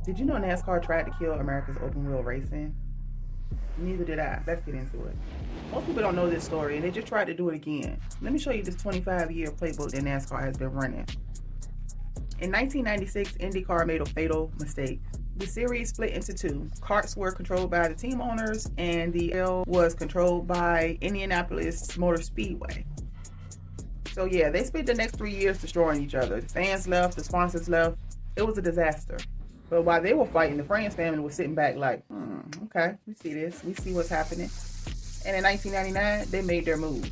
Did you know NASCAR tried to kill America's open wheel racing? Neither did I. Let's get into it. Most people don't know this story and they just tried to do it again. Let me show you this 25-year playbook that NASCAR has been running. In 1996, IndyCar made a fatal mistake. The series split into two. Karts were controlled by the team owners and the L was controlled by Indianapolis Motor Speedway. So yeah, they spent the next 3 years destroying each other. The fans left, the sponsors left. It was a disaster. But while they were fighting, the Franz family was sitting back like, okay, we see this. We see what's happening. And in 1999, they made their move.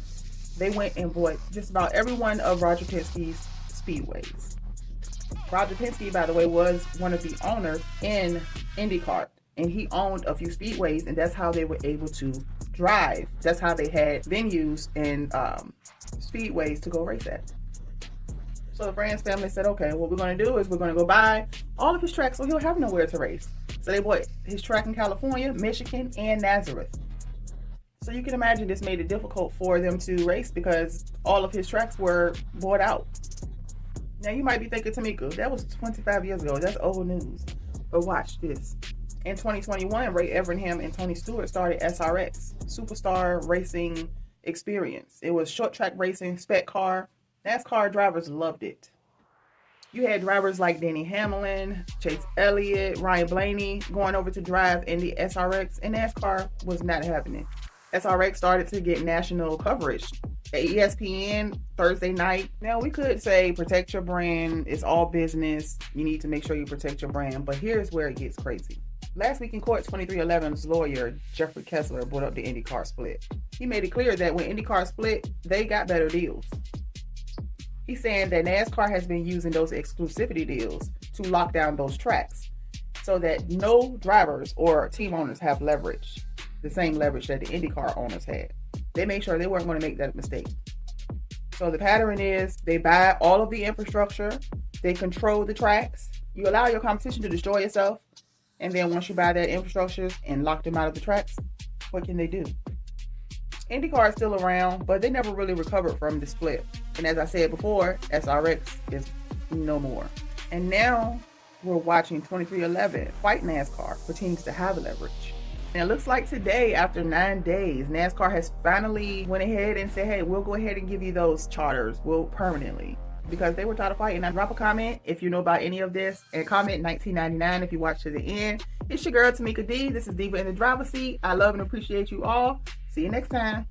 They went and bought just about every one of Roger Penske's speedways. Roger Penske, by the way, was one of the owners in IndyCar. And he owned a few speedways, and that's how they were able to drive. That's how they had venues and speedways to go race at. So the Franz family said, okay, what we're going to do is we're going to go buy all of his tracks so he'll have nowhere to race. So they bought his track in California, Michigan, and Nazareth. So you can imagine this made it difficult for them to race because all of his tracks were bought out. Now you might be thinking, Tamika, that was 25 years ago. That's old news. But watch this. In 2021, Ray Evernham and Tony Stewart started SRX, Superstar Racing Experience. It was short track racing, spec car. NASCAR drivers loved it. You had drivers like Denny Hamlin, Chase Elliott, Ryan Blaney going over to drive in the SRX, and NASCAR was not having it. SRX started to get national coverage at ESPN Thursday night. Now we could say protect your brand. It's all business. You need to make sure you protect your brand. But here's where it gets crazy. Last week in court, 2311's lawyer, Jeffrey Kessler, brought up the IndyCar split. He made it clear that when IndyCar split, they got better deals. He's saying that NASCAR has been using those exclusivity deals to lock down those tracks so that no drivers or team owners have leverage, the same leverage that the IndyCar owners had. They made sure they weren't going to make that mistake. So the pattern is they buy all of the infrastructure, they control the tracks, you allow your competition to destroy itself, and then once you buy that infrastructure and lock them out of the tracks, what can they do? IndyCar is still around, but they never really recovered from the split. And as I said before, SRX is no more. And now we're watching 2311 fight NASCAR for teams to have leverage. And it looks like today, after 9 days, NASCAR has finally went ahead and said, hey, we'll go ahead and give you those charters, permanently. Because they were tired of fighting. Now drop a comment if you know about any of this, and comment 1999 if you watch to the end. It's your girl Tamika D. This is Diva in the Driver's Seat. I love and appreciate you all. See you next time.